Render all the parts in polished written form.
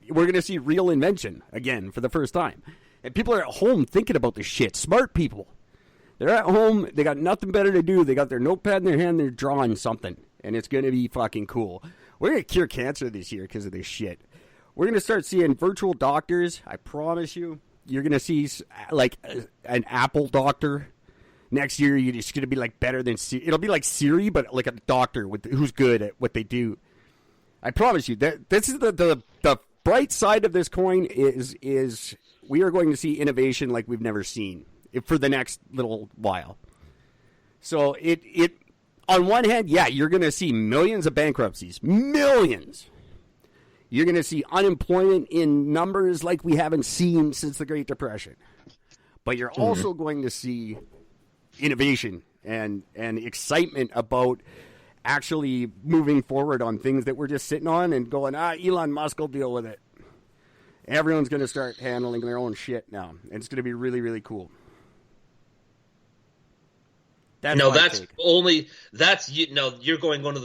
we're going to see real invention again for the first time. And people are at home thinking about this shit. Smart people. They're at home. They got nothing better to do. They got their notepad in their hand. They're drawing something. And it's going to be fucking cool. We're going to cure cancer this year because of this shit. We're going to start seeing virtual doctors. I promise you. You're going to see like an Apple doctor. Next year, you're just going to be like better than Siri. It'll be like Siri, but like a doctor who's good at what they do. I promise you. This is the bright side of this coin is we are going to see innovation like we've never seen for the next little while. So it on one hand, yeah, you're going to see millions of bankruptcies. Millions. You're going to see unemployment in numbers like we haven't seen since the Great Depression. But you're also going to see innovation and excitement about actually moving forward on things that we're just sitting on and going, Elon Musk will deal with it. Everyone's going to start handling their own shit now. And it's going to be really, really cool. You're going to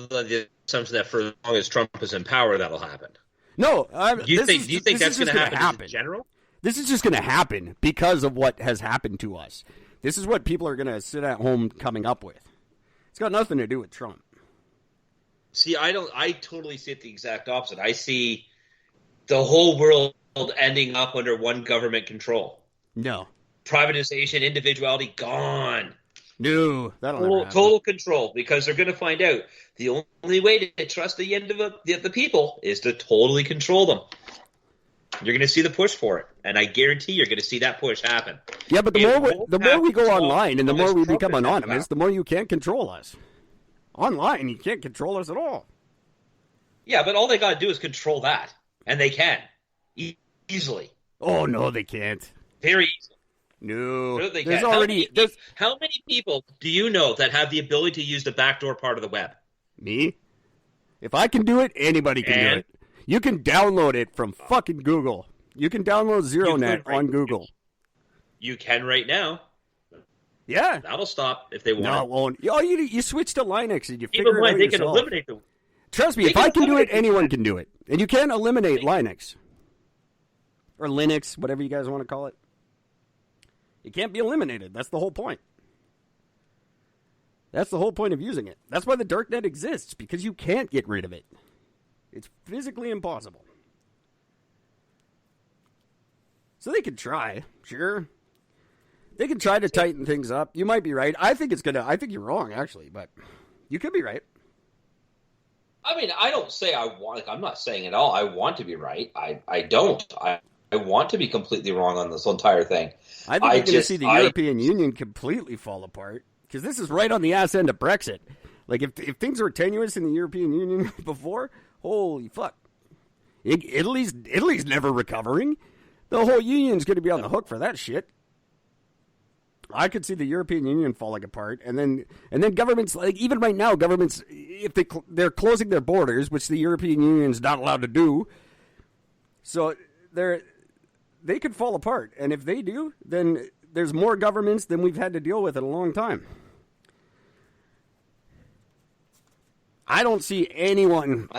the assumption that for as long as Trump is in power, that'll happen. No. Do you think that's going to happen in general? This is just going to happen because of what has happened to us. This is what people are going to sit at home coming up with. It's got nothing to do with Trump. See, I totally see it the exact opposite. I see the whole world ending up under one government control. No. Privatization, individuality, gone. No, that'll never happen. Total control, because they're going to find out the only way to trust the end of the people is to totally control them. You're going to see the push for it, and I guarantee you're going to see that push happen. Yeah, but the more we go online and the more we become anonymous, the more you can't control us. Online, you can't control us at all. Yeah, but all they got to do is control that, and they can easily. Oh no, they can't. Very easily. No, sure they there's can. already. How many people do you know that have the ability to use the backdoor part of the web? Me? If I can do it, anybody can do it. You can download it from fucking Google. You can download ZeroNet on Google. You can right now. Yeah. That'll stop if they want. No, it won't. Oh, you switch to Linux and you Keep figure in mind, it out they yourself. can eliminate the. Trust me, if I can do it, anyone can do it. And you can eliminate Linux. Or Linux, whatever you guys want to call it. It can't be eliminated. That's the whole point. That's the whole point of using it. That's why the darknet exists, because you can't get rid of it. It's physically impossible. So they could try, sure. They could try to tighten things up. You might be right. I think you're wrong, actually, but you could be right. I mean, I don't say I want. Like, I'm not saying at all I want to be right. I don't. I want to be completely wrong on this entire thing. I think you're going to see the European Union completely fall apart, because this is right on the ass end of Brexit. Like, if things were tenuous in the European Union before, holy fuck. Italy's never recovering. The whole union's going to be on the hook for that shit. I could see the European Union falling apart, and then governments, like even right now, governments, if they're closing their borders, which the European Union's not allowed to do, so they could fall apart, and if they do, then there's more governments than we've had to deal with in a long time. I don't see anyone.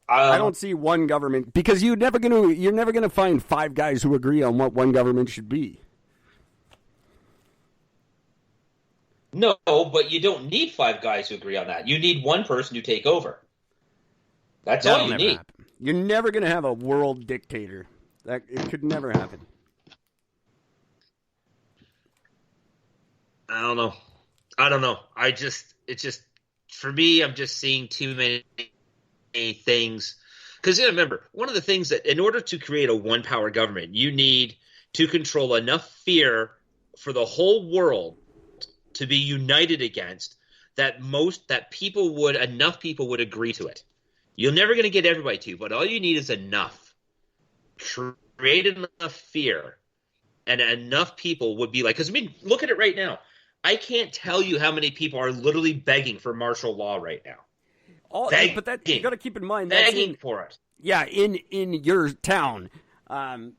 I don't see one government, because you're never gonna find five guys who agree on what one government should be. No, but you don't need five guys who agree on that. You need one person to take over. That's all you need. Happen. You're never going to have a world dictator. It could never happen. I don't know. For me, I'm just seeing too many things. Because remember, one of the things that in order to create a one-power government, you need to control enough fear for the whole world to be united against that enough people would agree to it. You're never going to get everybody to, but all you need is enough. Create enough fear, and enough people would be like, because I mean, look at it right now. I can't tell you how many people are literally begging for martial law right now. But that you got to keep in mind, begging for it. Yeah, in your town.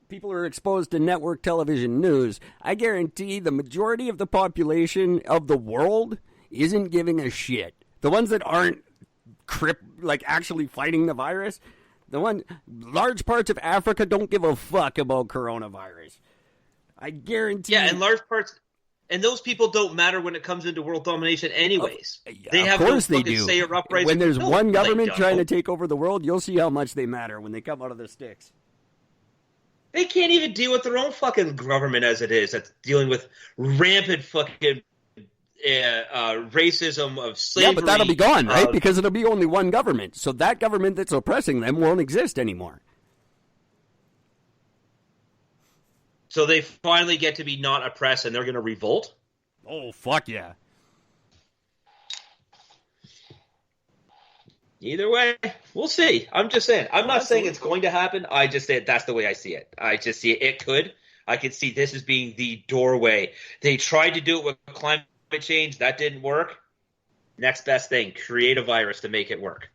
People are exposed to network television news. I guarantee the majority of the population of the world isn't giving a shit. The ones that aren't actually fighting the virus, Large parts of Africa don't give a fuck about coronavirus. I guarantee. Yeah, and large parts, and those people don't matter when it comes into world domination, anyways. They have of course no they fucking do. say or uprising. When there's one government they trying to don't. take over the world, you'll see how much they matter when they come out of the sticks. They can't even deal with their own fucking government as it is. That's dealing with rampant fucking racism of slavery. Yeah, but that'll be gone, right? Because it'll be only one government. So that government that's oppressing them won't exist anymore. So they finally get to be not oppressed, and they're going to revolt? Oh, fuck yeah. Either way, we'll see. I'm just saying. I'm not saying it's going to happen. I just say that's the way I see it. I just see it could. I could see this as being the doorway. They tried to do it with climate change. That didn't work. Next best thing, create a virus to make it work.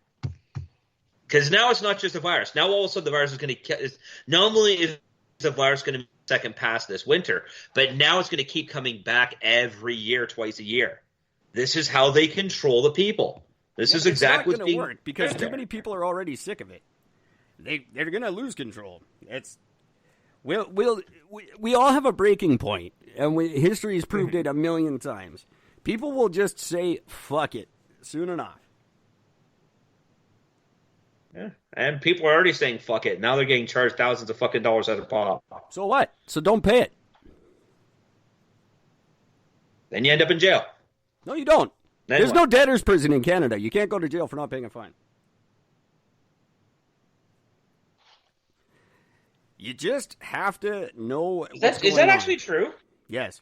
Because now it's not just a virus. Now all of a sudden the virus is going to – not only is the virus going to second pass this winter, but now it's going to keep coming back every year, twice a year. This is how they control the people. This is exactly what's being work because too many people are already sick of it. They're going to lose control. We all have a breaking point, and history has proved it a million times. People will just say "fuck it" soon enough. Yeah, and people are already saying "fuck it." Now they're getting charged thousands of fucking dollars at a pop. So what? So don't pay it. Then you end up in jail. No, you don't. Then There's what? no debtor's prison in Canada. You can't go to jail for not paying a fine. You just have to know what's going on. Is that actually true? Yes.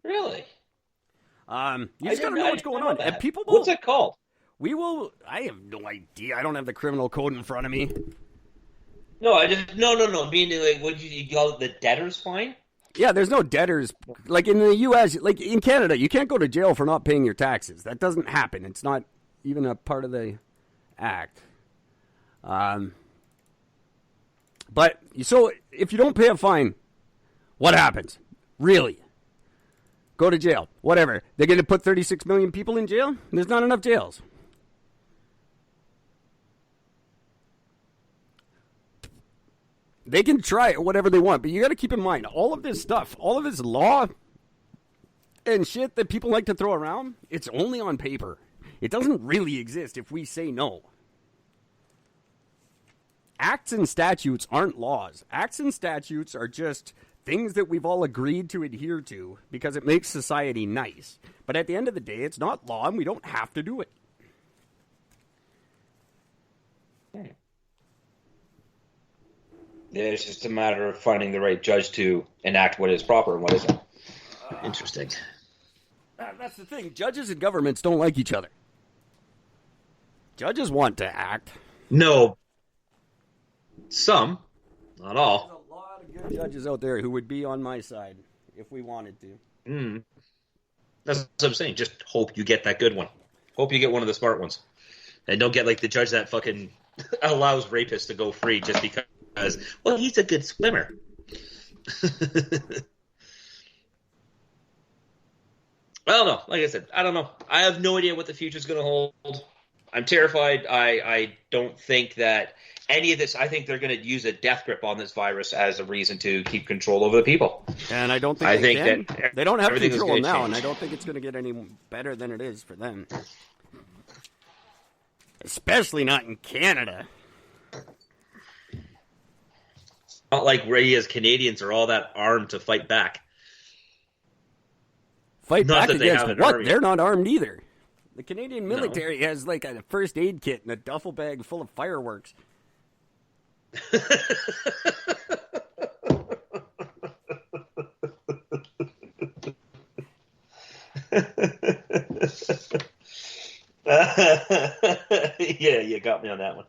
Really? You just got to know what's going on. And people will, What's it called? We will. I have no idea. I don't have the criminal code in front of me. No, no. Meaning, like, what you call it, the debtor's fine? Yeah, there's no debtors. Like in the U.S., like in Canada, you can't go to jail for not paying your taxes. That doesn't happen. It's not even a part of the act. But so if you don't pay a fine, what happens? Really? Go to jail. Whatever. They're going to put 36 million people in jail? There's not enough jails. They can try whatever they want, but you got to keep in mind, all of this stuff, all of this law and shit that people like to throw around, it's only on paper. It doesn't really exist if we say no. Acts and statutes aren't laws. Acts and statutes are just things that we've all agreed to adhere to because it makes society nice. But at the end of the day, it's not law, and we don't have to do it. Yeah, it's just a matter of finding the right judge to enact what is proper and what isn't. Interesting. That's the thing. Judges and governments don't like each other. Judges want to act. No. Some. Not all. There's a lot of good judges out there who would be on my side if we wanted to. That's what I'm saying. Just hope you get that good one. Hope you get one of the smart ones. And don't get like the judge that fucking allows rapists to go free just because, well, he's a good swimmer. I don't know. Like I said, I don't know. I have no idea what the future's going to hold. I'm terrified. I don't think that any of this, I think they're going to use a death grip on this virus as a reason to keep control over the people. And I don't think they can. They don't have control now, and I don't think it's going to get any better than it is for them. Especially not in Canada. Not like we as Canadians are all that armed to fight back. Fight Not back that they against have an what? army. They're not armed either. The Canadian military has like a first aid kit and a duffel bag full of fireworks. Yeah, you got me on that one.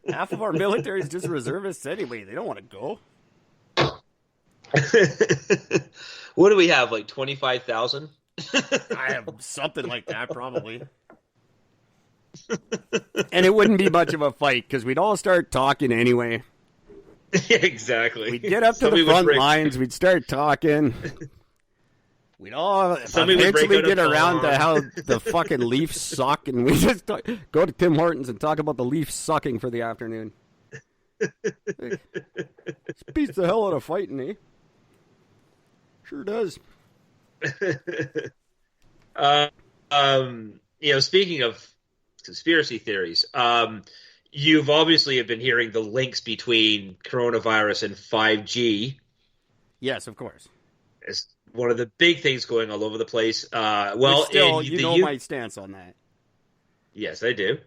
Half of our military is just reservists anyway. They don't want to go. What do we have, like 25,000? I have something like that, probably. And it wouldn't be much of a fight, because we'd all start talking anyway. Yeah, exactly. We'd get up to the front lines, we'd start talking. We'd all Somebody would break eventually out get a around to farm. how the fucking Leafs suck, and we just go to Tim Hortons and talk about the Leafs sucking for the afternoon. This beats the hell out of fighting, eh? Sure does. Speaking of conspiracy theories, you've obviously been hearing the links between coronavirus and 5G. Yes, of course. It's one of the big things going all over the place. But Well, still, in you the know my stance on that. Yes, I do.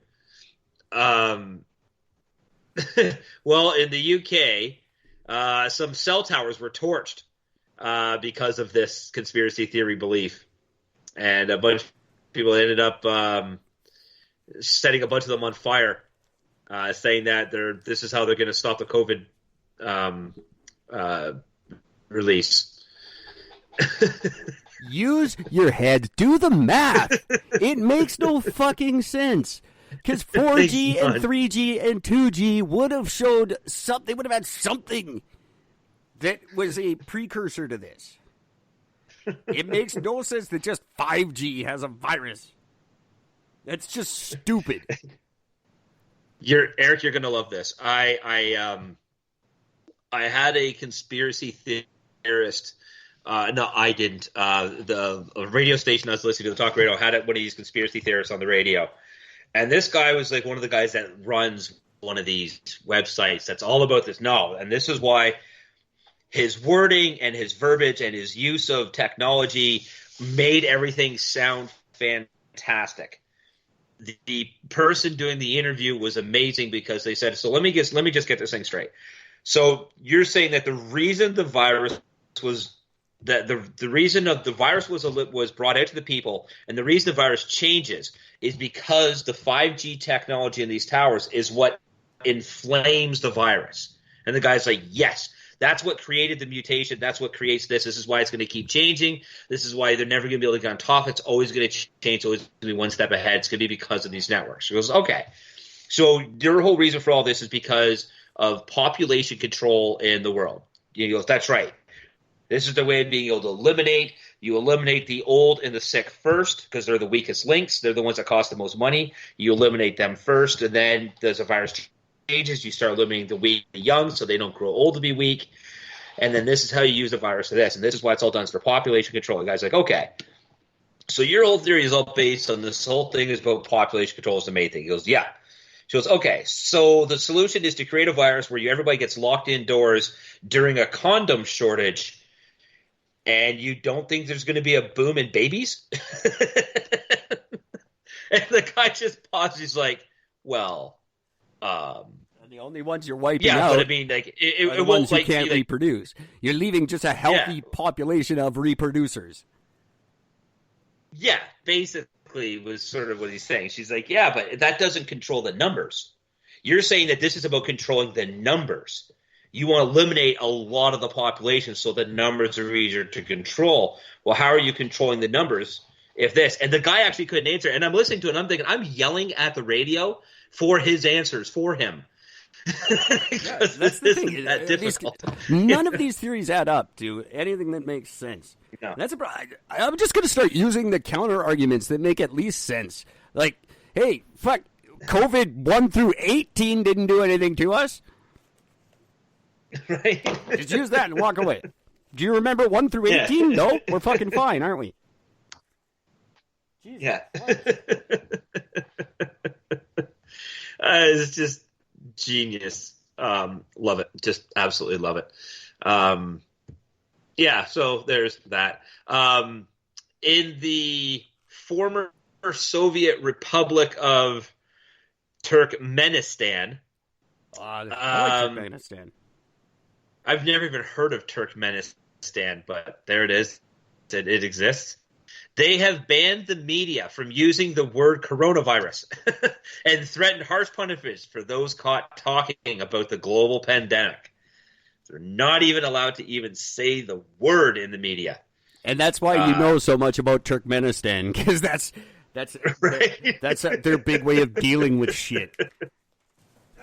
Well, in the UK, some cell towers were torched because of this conspiracy theory belief, and a bunch of people ended up setting a bunch of them on fire, saying that this is how they're going to stop the COVID release. Use your head. Do the math. It makes no fucking sense. Because 4G and 3G and 2G would have showed something. They would have had something that was a precursor to this. It makes no sense that just 5G has a virus. That's just stupid. Eric, you're gonna love this. I had a conspiracy theorist. No, I didn't. The radio station I was listening to, the talk radio, had one of these conspiracy theorists on the radio. And this guy was like one of the guys that runs one of these websites that's all about this. No, and this is why his wording and his verbiage and his use of technology made everything sound fantastic. The person doing the interview was amazing because they said, so let me just get this thing straight. So you're saying that the reason the virus was that the reason of the virus was brought out to the people, and the reason the virus changes is because the 5G technology in these towers is what inflames the virus. And the guy's like, yes, that's what created the mutation. That's what creates this. This is why it's going to keep changing. This is why they're never going to be able to get on top. It's always going to change. It's always going to be one step ahead. It's going to be because of these networks. He goes, okay. So your whole reason for all this is because of population control in the world. He goes, that's right. This is the way of being able to eliminate. You eliminate the old and the sick first because they're the weakest links. They're the ones that cost the most money. You eliminate them first, and then as a virus changes, you start eliminating the weak, the young, so they don't grow old to be weak. And then this is how you use the virus for this, and this is why it's all done. It's for population control. The guy's like, okay. So your whole theory is all based on this whole thing is about population control is the main thing. He goes, yeah. She goes, okay, so the solution is to create a virus where everybody gets locked indoors during a condom shortage. And you don't think there's going to be a boom in babies? And the guy just pauses. He's like, well, and the only ones you're wiping yeah, out but I mean, like, it are the won't ones who like, can't reproduce. You're leaving just a healthy population of reproducers. Yeah, basically was sort of what he's saying. She's like, yeah, but that doesn't control the numbers. You're saying that this is about controlling the numbers. You want to eliminate a lot of the population so the numbers are easier to control. Well, how are you controlling the numbers if this? And the guy actually couldn't answer. And I'm listening to it, and I'm thinking, I'm yelling at the radio for his answers for him. Yeah, that's the thing. That difficult. None of these theories add up to anything that makes sense. No. I'm just going to start using the counter arguments that make at least sense. Like, hey, fuck, COVID 1 through 18 didn't do anything to us. Right? Just use that and walk away. Do you remember 1 through 18? Yeah. No, we're fucking fine, aren't we? Jesus Yeah. Christ. It's just genius. Love it. Just absolutely love it. Yeah, so there's that. In the former Soviet Republic of Turkmenistan. I like Turkmenistan. I've never even heard of Turkmenistan, but there it is. It exists. They have banned the media from using the word coronavirus and threatened harsh punishments for those caught talking about the global pandemic. They're not even allowed to even say the word in the media. And that's why you know so much about Turkmenistan, because that's right? that's their big way of dealing with shit.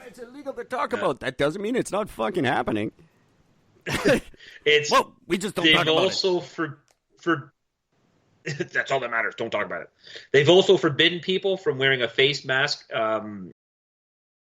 It's illegal to talk about. That doesn't mean it's not fucking happening. It's well, we just don't talk about also it. That's all that matters. Don't talk about it. They've also forbidden people from wearing a face mask